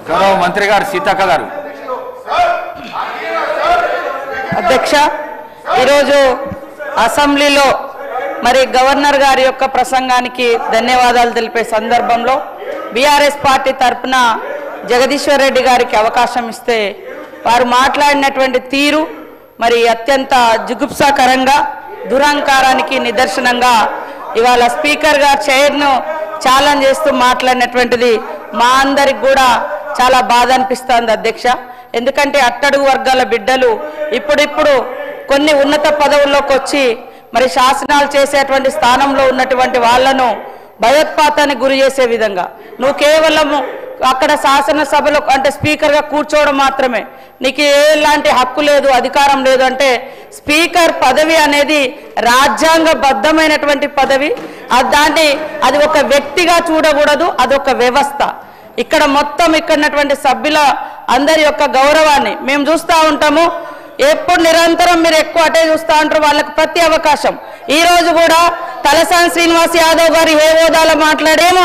గౌరవ మంత్రి గారు సీతక్క గారు. అధ్యక్ష, ఈరోజు అసెంబ్లీలో మరి గవర్నర్ గారి యొక్క ప్రసంగానికి ధన్యవాదాలు తెలిపే సందర్భంలో బీఆర్ఎస్ పార్టీ తరఫున జగదీశ్వర్ రెడ్డి గారికి అవకాశం ఇస్తే వారు మాట్లాడినటువంటి తీరు మరి అత్యంత జుగుప్సాకరంగా దురహంకారానికి నిదర్శనంగా ఇవాళ స్పీకర్ గారు చైర్ను ఛాలెంజ్ చేస్తూ మాట్లాడినటువంటిది మా అందరికి కూడా చాలా బాధ అనిపిస్తుంది అధ్యక్ష. ఎందుకంటే అట్టడుగు వర్గాల బిడ్డలు ఇప్పుడిప్పుడు కొన్ని ఉన్నత పదవుల్లోకి వచ్చి మరి శాసనాలు చేసేటువంటి స్థానంలో ఉన్నటువంటి వాళ్లను భయోత్పాతానికి గురి చేసే విధంగా నువ్వు కేవలము అక్కడ శాసనసభలో అంటే స్పీకర్గా కూర్చోవడం మాత్రమే, నీకు ఎలాంటి హక్కు లేదు, అధికారం లేదు. అంటే స్పీకర్ పదవి అనేది రాజ్యాంగబద్ధమైనటువంటి పదవి. అది ఒక వ్యక్తిగా చూడకూడదు, అదొక వ్యవస్థ. ఇక్కడ మొత్తం ఇక్కడటువంటి సభ్యుల అందరి యొక్క గౌరవాన్ని మేము చూస్తూ ఉంటాము. ఎప్పుడు నిరంతరం మీరు ఎక్కువ అటే చూస్తూ ఉంటారు, వాళ్ళకి ప్రతి అవకాశం. ఈ రోజు కూడా తలసాని శ్రీనివాస్ యాదవ్ గారు ఏ హోదాలో మాట్లాడేమో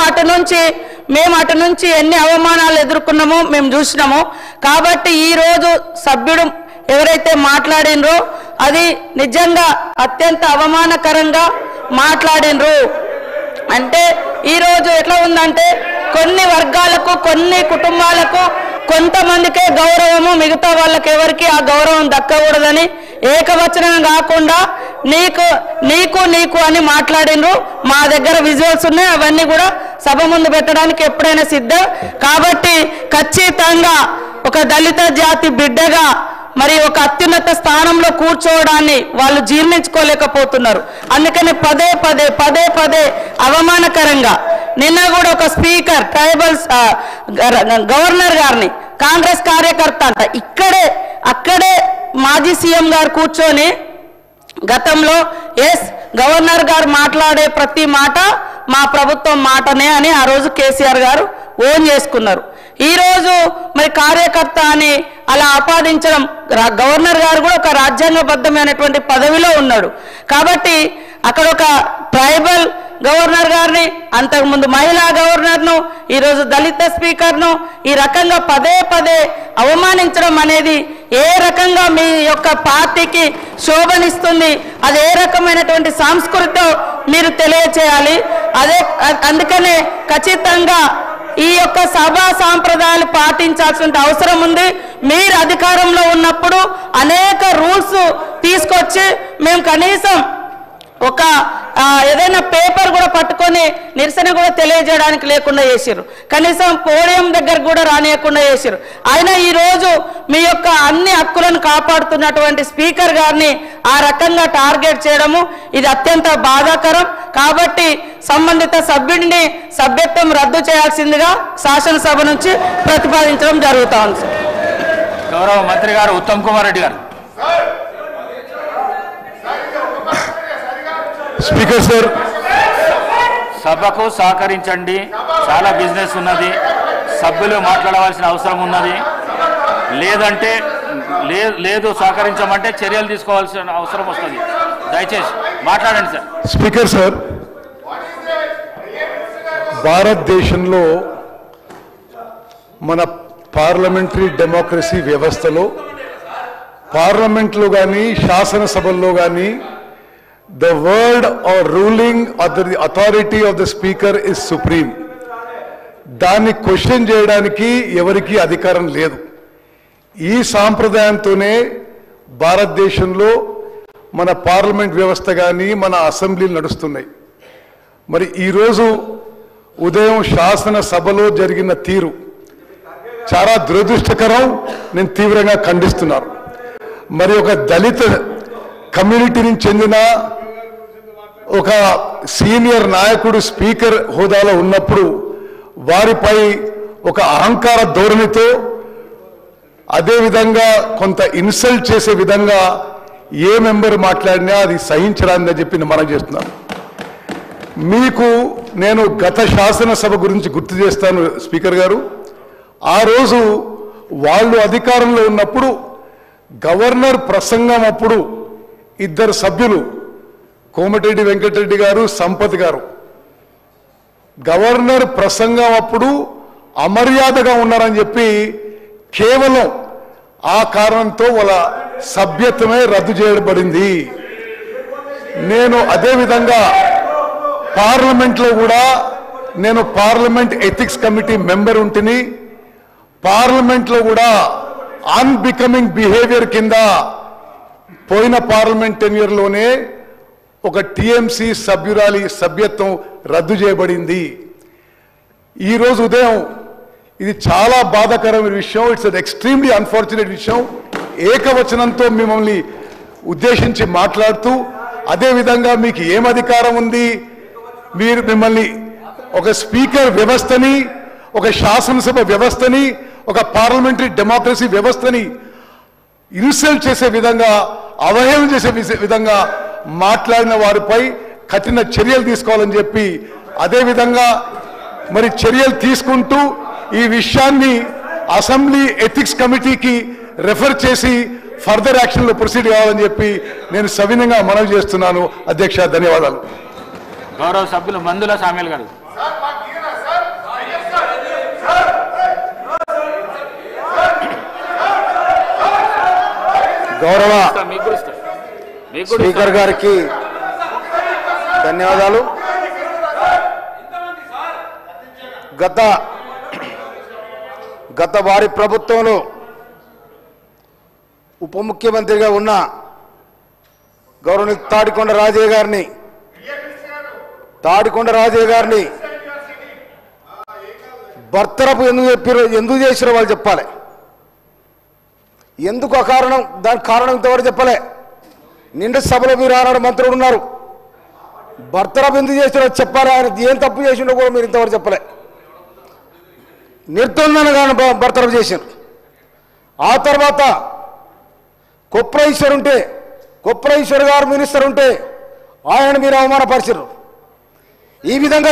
మేము అటు నుంచి ఎన్ని అవమానాలు ఎదుర్కొన్నామో మేము చూసినాము. కాబట్టి ఈ రోజు సభ్యుడు ఎవరైతే మాట్లాడినరో అది నిజంగా అత్యంత అవమానకరంగా మాట్లాడినరు. అంటే ఈరోజు ఎట్లా ఉందంటే కొన్ని వర్గాలకు కొన్ని కుటుంబాలకు కొంతమందికే గౌరవము, మిగతా వాళ్ళకి ఎవరికి ఆ గౌరవం దక్కకూడదని ఏకవచనం కాకుండా నీకు అని మాట్లాడినరు. మా దగ్గర విజువల్స్ ఉన్నాయి, అవన్నీ కూడా సభ ముందు పెట్టడానికి ఎప్పుడైనా సిద్ధం. కాబట్టి ఖచ్చితంగా ఒక దళిత జాతి బిడ్డగా మరి ఒక అత్యున్నత స్థానంలో కూర్చోవడాన్ని వాళ్ళు జీర్ణించుకోలేకపోతున్నారు. అందుకని పదే పదే అవమానకరంగా నిన్న కూడా ఒక స్పీకర్ ట్రైబల్స్ గవర్నర్ గారిని కాంగ్రెస్ కార్యకర్త అంట అక్కడే మాజీ సీఎం గారు కూర్చొని గతంలో గవర్నర్ గారు మాట్లాడే ప్రతి మాట మా ప్రభుత్వం మాటనే అని ఆ రోజు కేసీఆర్ గారు ఓన్ చేసుకున్నారు. ఈ రోజు మరి కార్యకర్త అని అలా ఆపాదించడం, గవర్నర్ గారు కూడా ఒక రాజ్యాంగబద్ధమైనటువంటి పదవిలో ఉన్నాడు. కాబట్టి అక్కడ ఒక ట్రైబల్ గవర్నర్ గారిని, అంతకుముందు మహిళా గవర్నర్ను, ఈరోజు దళిత స్పీకర్ను ఈ రకంగా పదే అవమానించడం అనేది ఏ రకంగా మీ యొక్క పార్టీకి శోభనిస్తుంది, అది ఏ రకమైనటువంటి సంస్కృతితో మీరు తెలియచేయాలి. అందుకనే ఖచ్చితంగా ఈ యొక్క సభా సాంప్రదాయాలు పాటించాల్సిన అవసరం ఉంది. మీరు అధికారంలో ఉన్నప్పుడు అనేక రూల్స్ తీసుకొచ్చి మేము కనీసం ఒక ఏదైనా పేపర్ కూడా పట్టుకొని నిరసన కూడా తెలియజేయడానికి లేకుండా చేశారు. కనీసం పోడియం దగ్గర కూడా రానియకుండా చేశారు. అయినా ఈరోజు మీ యొక్క అన్ని హక్కులను కాపాడుతున్నటువంటి స్పీకర్ గారిని ఆ రకంగా టార్గెట్ చేయడము ఇది అత్యంత బాధాకరం. కాబట్టి సంబంధిత సభ్యుడిని సభ్యత్వం రద్దు చేయాల్సిందిగా శాసనసభ నుంచి ప్రతిపాదించడం జరుగుతా ఉంది. గౌరవ మంత్రి గారు ఉత్తమ్ కుమార్ రెడ్డి గారు. స్పీకర్ సార్, సభకు సహకరించండి, చాలా బిజినెస్ ఉన్నది, సభ్యులు మాట్లాడవలసిన అవసరం ఉన్నది. లేదంటే లేదు సహకరించమంటే చర్యలు తీసుకోవాల్సిన అవసరం వస్తుంది. దయచేసి మాట్లాడండి సార్. స్పీకర్ సార్, భారతదేశంలో మన పార్లమెంటరీ డెమోక్రసీ వ్యవస్థలో పార్లమెంట్లో కానీ శాసనసభల్లో కానీ the word or ruling or the authority of the speaker is supreme. దాన్ని క్వశ్చన్ చేయడానికి ఎవరికి అధికారం లేదు. ఈ సాంప్రదాయంతోనే భారతదేశంలో మన పార్లమెంట్ వ్యవస్థ కానీ మన అసెంబ్లీలు నడుస్తున్నాయి. మరి ఈరోజు ఉదయం శాసనసభలో జరిగిన తీరు చాలా దురదృష్టకరం. నేను తీవ్రంగా ఖండిస్తున్నాను. మరి ఒక దళిత కమ్యూనిటీకి చెందిన ఒక సీనియర్ నాయకుడు స్పీకర్ హోదాలో ఉన్నప్పుడు వారిపై ఒక అహంకార ధోరణితో అదేవిధంగా కొంత ఇన్సల్ట్ చేసే విధంగా ఏ మెంబర్ మాట్లాడినా అది సహించరాదని చెప్పి మనం చేస్తున్నాను. మీకు నేను గత శాసనసభ గురించి గుర్తు చేస్తాను స్పీకర్ గారు. ఆ రోజు వాళ్ళు అధికారంలో ఉన్నప్పుడు గవర్నర్ ప్రసంగం అప్పుడు ఇద్దరు సభ్యులు కోమటిరెడ్డి వెంకటరెడ్డి గారు, సంపత్ గారు, గవర్నర్ ప్రసంగం అప్పుడు అమర్యాదగా ఉన్నారని చెప్పి కేవలం ఆ కారణంతో వాళ్ళ సభ్యత్వమే రద్దు చేయబడింది. నేను అదేవిధంగా పార్లమెంట్లో కూడా నేను పార్లమెంట్ ఎథిక్స్ కమిటీ మెంబర్ ఉంటిని. పార్లమెంట్లో కూడా అన్బికమింగ్ బిహేవియర్ కింద పోయిన పార్లమెంట్ టెన్యూర్లోనే ఒక టీఎంసీ సభ్యురాలి సభ్యత్వం రద్దు చేయబడింది. ఈరోజు ఉదయం ఇది చాలా బాధాకరమైన విషయం. ఇట్స్ అన్ ఎక్స్ట్రీమ్లీ అన్ఫార్చునేట్ విషయం. ఏకవచనంతో మిమ్మల్ని ఉద్దేశించి మాట్లాడుతూ అదేవిధంగా మీకు ఏం అధికారం ఉంది, మీరు మిమ్మల్ని ఒక స్పీకర్ వ్యవస్థని, ఒక శాసనసభ వ్యవస్థని, ఒక పార్లమెంటరీ డెమోక్రసీ వ్యవస్థని ఇన్సల్ట్ చేసే విధంగా, అవహేళన చేసే విధంగా మాట్లాడిన వారిపై కఠిన చర్యలు తీసుకోవాలని చెప్పి అదేవిధంగా మరి చర్యలు తీసుకుంటూ ఈ విషయాన్ని అసెంబ్లీ ఎథిక్స్ కమిటీకి రెఫర్ చేసి ఫర్దర్ యాక్షన్లో ప్రొసీడ్ కావాలని చెప్పి నేను సవినయంగా మనవి చేస్తున్నాను. అధ్యక్ష, ధన్యవాదాలు. గౌరవ సభ్యులు మందుల సామ్యాల్ గారు. గౌరవ స్పీకర్ గారికి ధన్యవాదాలు. గత వారి ప్రభుత్వంలో ఉప ముఖ్యమంత్రిగా ఉన్న గౌరవనీయ తాడికొండ రాజయ్య గారిని బర్తరపు ఎందుకు చేసిరో వాళ్ళు చెప్పాలి. ఎందుకు అకారణం, దానికి కారణం ఇంతవరకు చెప్పలే. నిండు సభలో మీరు ఆనాడు మంత్రులు ఉన్నారు, బర్తరపు ఎందుకు చేసిరో చెప్పాలి. ఆయన ఏం తప్పు చేసిండో కూడా మీరు ఇంతవరకు చెప్పలే. నిర్దోషంగానే బర్తరపు చేశారు. ఆ తర్వాత కొప్రైశ్వర్ గారు మినిస్టర్ ఉంటే ఆయన మీరు అవమానపరిచారు. ఈ విధంగా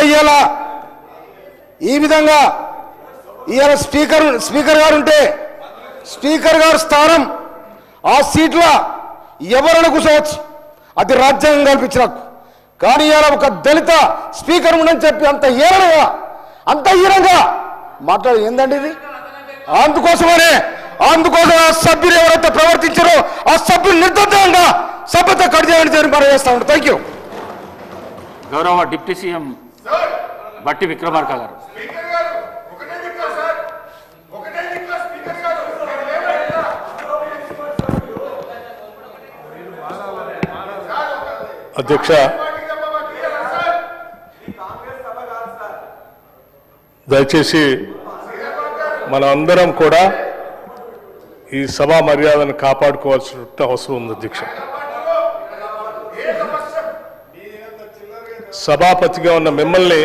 ఇవాళ స్పీకర్ గారు ఉంటే స్పీకర్ గారు స్థానం ఆ సీట్లో ఎవరైనా కూర్చోవచ్చు, అది రాజ్యాంగం కల్పించిన హక్కు. కానీ ఇవాళ ఒక దళిత స్పీకర్ ఉండని చెప్పి అంత హీనంగా మాట్లాడి ఏందండి ఇది? అందుకోసం ఆ సభ్యులు ఎవరైతే ప్రవర్తించారో ఆ సభ్యులు నిర్దోషంగా సభ్యత కట్ చేయాలని మనం చేస్తా ఉంటాం. Thank you. గౌరవ డిప్యూటీ సీఎం బట్టి విక్రమార్క గారు. అధ్యక్ష, దయచేసి మన అందరం కూడా ఈ సభా మర్యాదను కాపాడుకోవాల్సిన అవసరం ఉంది. అధ్యక్ష, సభాపతిగా ఉన్న మిమ్మల్ని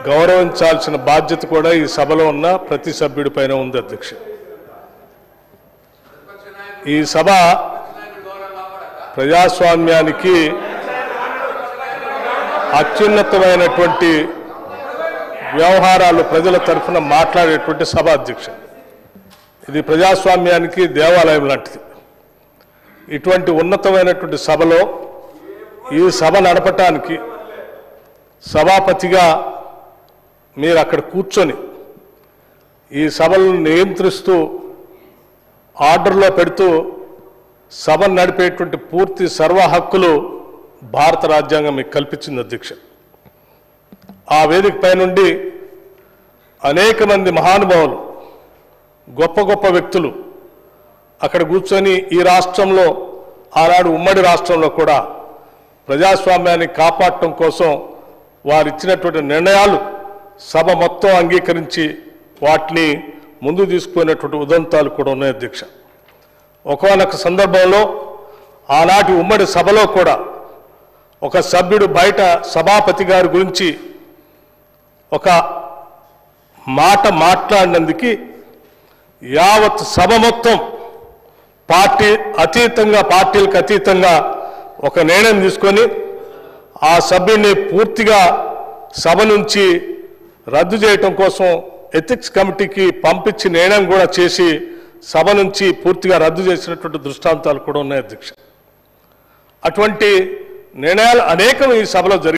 గౌరవించాల్సిన బాధ్యత కూడా ఈ సభలో ఉన్న ప్రతి సభ్యుడి పైన ఉంది. అధ్యక్ష, ఈ సభ ప్రజాస్వామ్యానికి అత్యున్నతమైనటువంటి వ్యవహారాలు ప్రజల తరఫున మాట్లాడేటువంటి సభ. అధ్యక్ష, ఇది ప్రజాస్వామ్యానికి దేవాలయం లాంటిది. ఇటువంటి ఉన్నతమైనటువంటి సభలో ఈ సభ నడపటానికి సభాపతిగా మీరు అక్కడ కూర్చొని ఈ సభలను నియంత్రిస్తూ ఆర్డర్లో పెడుతూ సభను నడిపేటువంటి పూర్తి సర్వ హక్కులు భారత రాజ్యాంగం మీకు కల్పించింది. అధ్యక్ష, ఆ వేదిక పై నుండి అనేక మంది మహానుభావులు, గొప్ప గొప్ప వ్యక్తులు అక్కడ కూర్చొని ఈ రాష్ట్రంలో, ఆనాడు ఉమ్మడి రాష్ట్రంలో కూడా ప్రజాస్వామ్యాన్ని కాపాడటం కోసం వారు ఇచ్చినటువంటి నిర్ణయాలు సభ మొత్తం అంగీకరించి వాటిని ముందు తీసుకునేటువంటి ఉదంతాలు కూడా ఉన్నాయి. అధ్యక్ష, ఒకనొక సందర్భంలో ఆనాటి ఉమ్మడి సభలో కూడా ఒక సభ్యుడు బయట సభాపతి గారి గురించి ఒక మాట మాట్లాడినందుకు యావత్ సభ మొత్తం పార్టీలకు అతీతంగా ఒక నిర్ణయం తీసుకొని ఆ సభ్యుడిని పూర్తిగా సభ నుంచి రద్దు చేయటం కోసం ఎథిక్స్ కమిటీకి పంపించి నిర్ణయం కూడా చేసి సభ నుంచి పూర్తిగా రద్దు చేసినటువంటి దృష్టాంతాలు కూడా ఉన్నాయి. అధ్యక్ష, అటువంటి నిర్ణయాలు అనేకం ఈ సభలో జరిగాయి.